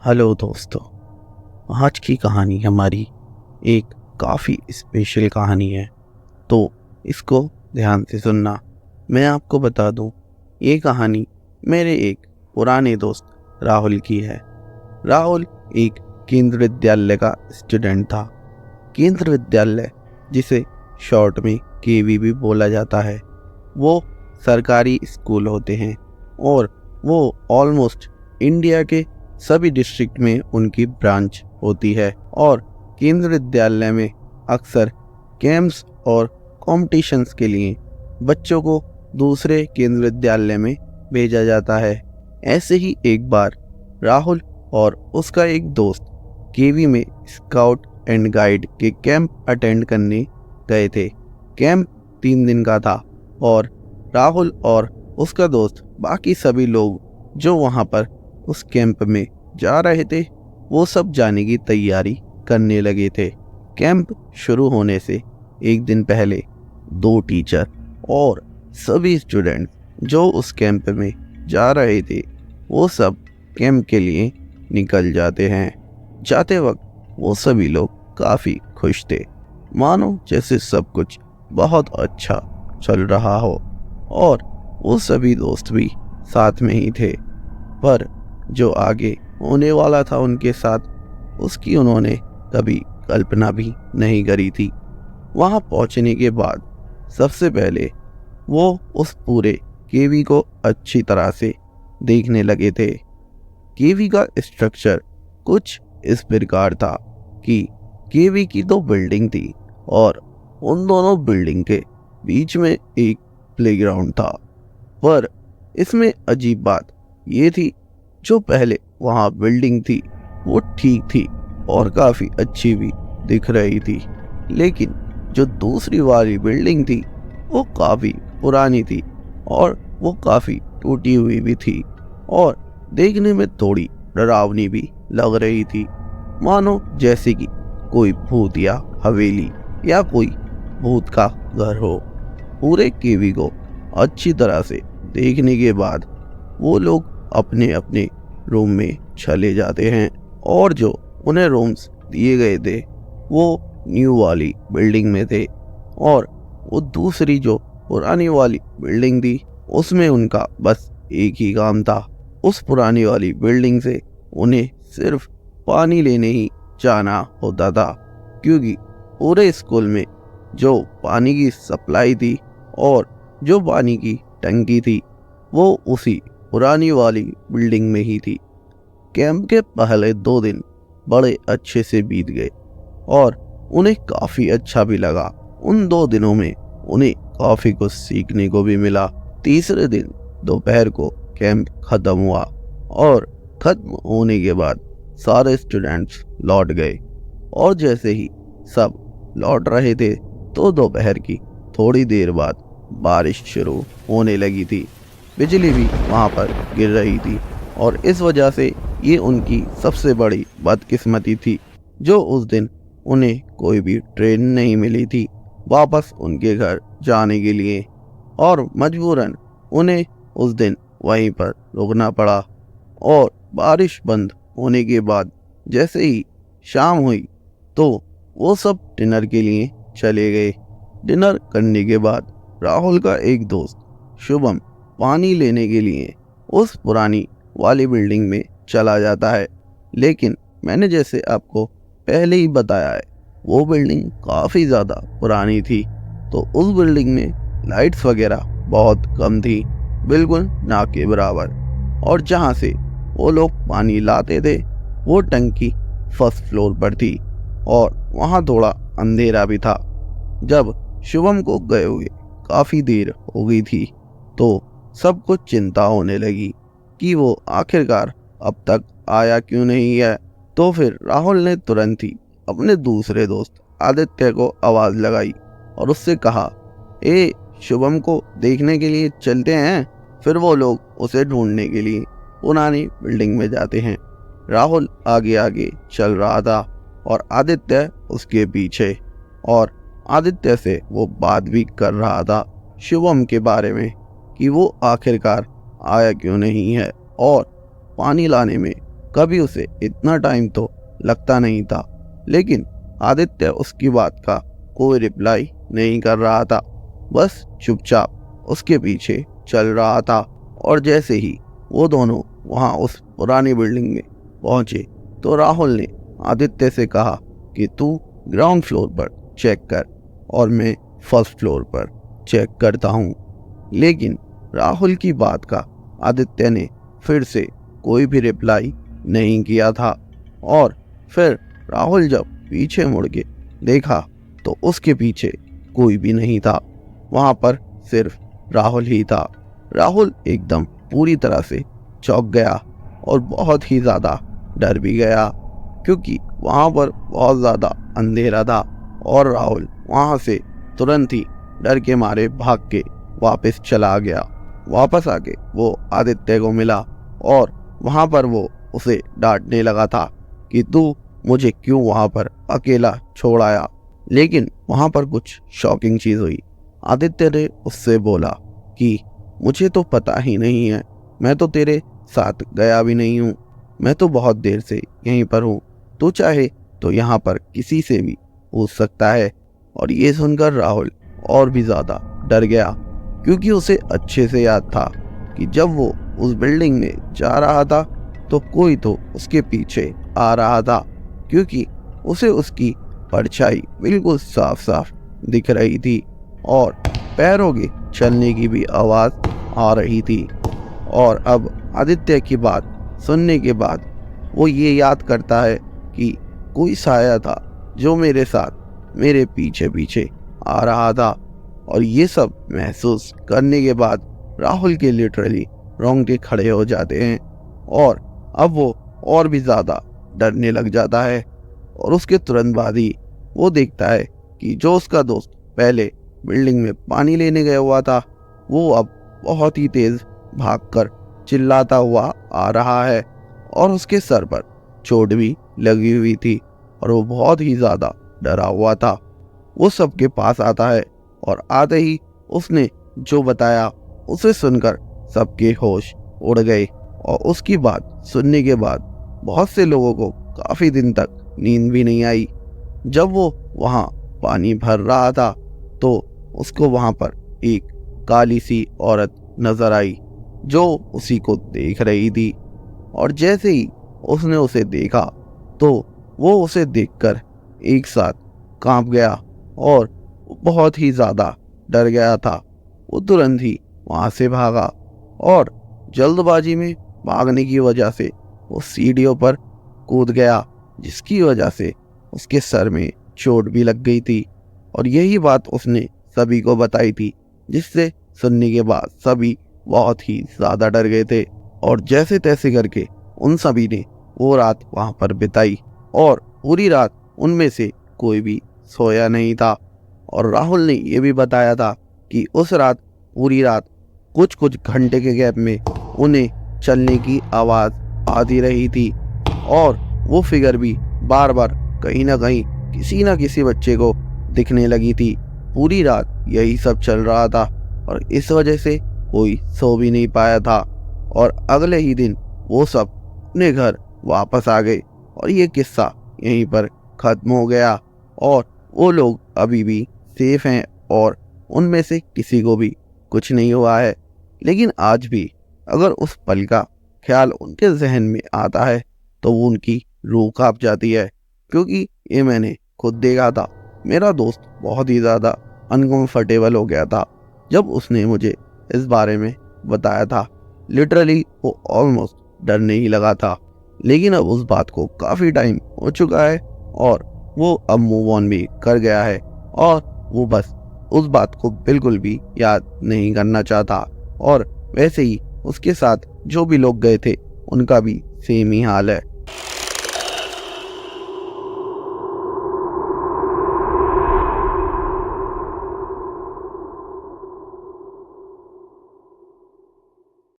Hello दोस्तों। आज की कहानी हमारी एक काफ़ी स्पेशल कहानी है, तो इसको ध्यान से सुनना। मैं आपको बता दूं, ये कहानी मेरे एक पुराने दोस्त राहुल की है। राहुल एक केंद्र विद्यालय का स्टूडेंट था। केंद्र विद्यालय, जिसे शॉर्ट में केवी भी बोला जाता है, वो सरकारी स्कूल होते हैं और वो ऑलमोस्ट इंडिया के सभी डिस्ट्रिक्ट में उनकी ब्रांच होती है। और केंद्र विद्यालय में अक्सर गेम्स और कॉम्पिटिशन्स के लिए बच्चों को दूसरे केंद्र विद्यालय में भेजा जाता है। ऐसे ही एक बार राहुल और उसका एक दोस्त केवी में स्काउट एंड गाइड के कैंप अटेंड करने गए थे। कैंप 3 दिन का था और राहुल और उसका दोस्त बाकी सभी लोग जो वहाँ पर उस कैंप में जा रहे थे, वो सब जाने की तैयारी करने लगे थे। कैंप शुरू होने से एक दिन पहले 2 टीचर और सभी स्टूडेंट जो उस कैंप में जा रहे थे, वो सब कैंप के लिए निकल जाते हैं। जाते वक्त वो सभी लोग काफ़ी खुश थे, मानो जैसे सब कुछ बहुत अच्छा चल रहा हो और वो सभी दोस्त भी साथ में ही थे। पर जो आगे होने वाला था उनके साथ, उसकी उन्होंने कभी कल्पना भी नहीं करी थी। वहाँ पहुँचने के बाद सबसे पहले वो उस पूरे केवी को अच्छी तरह से देखने लगे थे। केवी का स्ट्रक्चर कुछ इस प्रकार था कि केवी की 2 बिल्डिंग थी और उन दोनों बिल्डिंग के बीच में एक प्लेग्राउंड था। पर इसमें अजीब बात ये थी, जो पहले वहाँ बिल्डिंग थी वो ठीक थी और काफ़ी अच्छी भी दिख रही थी, लेकिन जो दूसरी वाली बिल्डिंग थी वो काफ़ी पुरानी थी और वो काफ़ी टूटी हुई भी थी और देखने में थोड़ी डरावनी भी लग रही थी, मानो जैसे कि कोई भूत या हवेली या कोई भूत का घर हो। पूरे केवी को अच्छी तरह से देखने के बाद वो लोग अपने अपने रूम में चले जाते हैं और जो उन्हें रूम्स दिए गए थे वो न्यू वाली बिल्डिंग में थे और वो दूसरी जो पुरानी वाली बिल्डिंग थी उसमें उनका बस एक ही काम था। उस पुरानी वाली बिल्डिंग से उन्हें सिर्फ पानी लेने ही जाना होता था, क्योंकि पूरे स्कूल में जो पानी की सप्लाई थी और जो पानी की टंकी थी वो उसी पुरानी वाली बिल्डिंग में ही थी। कैंप के पहले 2 दिन बड़े अच्छे से बीत गए और उन्हें काफ़ी अच्छा भी लगा। उन 2 दिनों में उन्हें काफ़ी कुछ सीखने को भी मिला। तीसरे दिन दोपहर को कैंप ख़त्म हुआ और ख़त्म होने के बाद सारे स्टूडेंट्स लौट गए और जैसे ही सब लौट रहे थे तो दोपहर की थोड़ी देर बाद बारिश शुरू होने लगी थी। बिजली भी वहाँ पर गिर रही थी और इस वजह से ये उनकी सबसे बड़ी बदकिस्मती थी, जो उस दिन उन्हें कोई भी ट्रेन नहीं मिली थी वापस उनके घर जाने के लिए और मजबूरन उन्हें उस दिन वहीं पर रुकना पड़ा। और बारिश बंद होने के बाद जैसे ही शाम हुई तो वो सब डिनर के लिए चले गए। डिनर करने के बाद राहुल का एक दोस्त शुभम पानी लेने के लिए उस पुरानी वाली बिल्डिंग में चला जाता है, लेकिन मैंने जैसे आपको पहले ही बताया है वो बिल्डिंग काफ़ी ज़्यादा पुरानी थी, तो उस बिल्डिंग में लाइट्स वगैरह बहुत कम थी, बिल्कुल ना के बराबर। और जहाँ से वो लोग पानी लाते थे वो टंकी फर्स्ट फ्लोर पर थी और वहाँ थोड़ा अंधेरा भी था। जब शुभम को गए हुए काफ़ी देर हो गई थी तो सब कुछ चिंता होने लगी कि वो आखिरकार अब तक आया क्यों नहीं है। तो फिर राहुल ने तुरंत ही अपने दूसरे दोस्त आदित्य को आवाज़ लगाई और उससे कहा, ए शुभम को देखने के लिए चलते हैं। फिर वो लोग उसे ढूंढने के लिए पुरानी बिल्डिंग में जाते हैं। राहुल आगे आगे चल रहा था और आदित्य उसके पीछे, और आदित्य से वो बात भी कर रहा था शुभम के बारे में कि वो आखिरकार आया क्यों नहीं है और पानी लाने में कभी उसे इतना टाइम तो लगता नहीं था। लेकिन आदित्य उसकी बात का कोई रिप्लाई नहीं कर रहा था, बस चुपचाप उसके पीछे चल रहा था। और जैसे ही वो दोनों वहां उस पुरानी बिल्डिंग में पहुंचे तो राहुल ने आदित्य से कहा कि तू ग्राउंड फ्लोर पर चेक कर और मैं फर्स्ट फ्लोर पर चेक करता हूँ। लेकिन राहुल की बात का आदित्य ने फिर से कोई भी रिप्लाई नहीं किया था। और फिर राहुल जब पीछे मुड़ के देखा तो उसके पीछे कोई भी नहीं था, वहां पर सिर्फ राहुल ही था। राहुल एकदम पूरी तरह से चौंक गया और बहुत ही ज़्यादा डर भी गया, क्योंकि वहां पर बहुत ज़्यादा अंधेरा था। और राहुल वहां से तुरंत ही डर के मारे भाग के वापस चला गया। वापस आके वो आदित्य को मिला और वहां पर वो उसे डांटने लगा था कि तू मुझे क्यों वहां पर अकेला छोड़ आया। लेकिन वहां पर कुछ शॉकिंग चीज हुई। आदित्य ने उससे बोला कि मुझे तो पता ही नहीं है, मैं तो तेरे साथ गया भी नहीं हूँ, मैं तो बहुत देर से यहीं पर हूँ, तू चाहे तो यहाँ पर किसी से भी पूछ सकता है। और ये सुनकर राहुल और भी ज़्यादा डर गया, क्योंकि उसे अच्छे से याद था कि जब वो उस बिल्डिंग में जा रहा था तो कोई तो उसके पीछे आ रहा था, क्योंकि उसे उसकी परछाई बिल्कुल साफ साफ दिख रही थी और पैरों के चलने की भी आवाज़ आ रही थी। और अब आदित्य की बात सुनने के बाद वो ये याद करता है कि कोई साया था जो मेरे साथ मेरे पीछे पीछे आ रहा था। और ये सब महसूस करने के बाद राहुल के लिटरली रोंगटे खड़े हो जाते हैं और अब वो और भी ज़्यादा डरने लग जाता है। और उसके तुरंत बाद ही वो देखता है कि जो उसका दोस्त पहले बिल्डिंग में पानी लेने गया हुआ था वो अब बहुत ही तेज भागकर चिल्लाता हुआ आ रहा है और उसके सर पर चोट भी लगी हुई थी और वो बहुत ही ज़्यादा डरा हुआ था। वो सबके पास आता है और आते ही उसने जो बताया उसे सुनकर सबके होश उड़ गए। और उसकी बात सुनने के बाद बहुत से लोगों को काफ़ी दिन तक नींद भी नहीं आई। जब वो वहाँ पानी भर रहा था तो उसको वहाँ पर एक काली सी औरत नजर आई जो उसी को देख रही थी। और जैसे ही उसने उसे देखा तो वो उसे देखकर एक साथ कांप गया और बहुत ही ज़्यादा डर गया था। वो तुरंत ही वहाँ से भागा और जल्दबाजी में भागने की वजह से वो सीढ़ियों पर कूद गया, जिसकी वजह से उसके सर में चोट भी लग गई थी। और यही बात उसने सभी को बताई थी, जिससे सुनने के बाद सभी बहुत ही ज़्यादा डर गए थे। और जैसे तैसे करके उन सभी ने वो रात वहाँ पर बिताई और पूरी रात उनमें से कोई भी सोया नहीं था। और राहुल ने ये भी बताया था कि उस रात पूरी रात कुछ कुछ घंटे के गैप में उन्हें चलने की आवाज़ आती रही थी और वो फिगर भी बार बार कहीं ना कहीं किसी ना किसी बच्चे को दिखने लगी थी। पूरी रात यही सब चल रहा था और इस वजह से कोई सो भी नहीं पाया था। और अगले ही दिन वो सब अपने घर वापस आ गए और ये किस्सा यहीं पर ख़त्म हो गया और वो लोग अभी भी सेफ हैं और उनमें से किसी को भी कुछ नहीं हुआ है। लेकिन आज भी अगर उस पल का ख्याल उनके जहन में आता है तो वो उनकी रूह कांप जाती है, क्योंकि ये मैंने खुद देखा था। मेरा दोस्त बहुत ही ज़्यादा अनकंफर्टेबल हो गया था जब उसने मुझे इस बारे में बताया था। लिटरली वो ऑलमोस्ट डरने ही लगा था। लेकिन अब उस बात को काफ़ी टाइम हो चुका है और वो अब मूव ऑन भी कर गया है और वो बस उस बात को बिल्कुल भी याद नहीं करना चाहता। और वैसे ही उसके साथ जो भी लोग गए थे उनका भी सेम ही हाल है।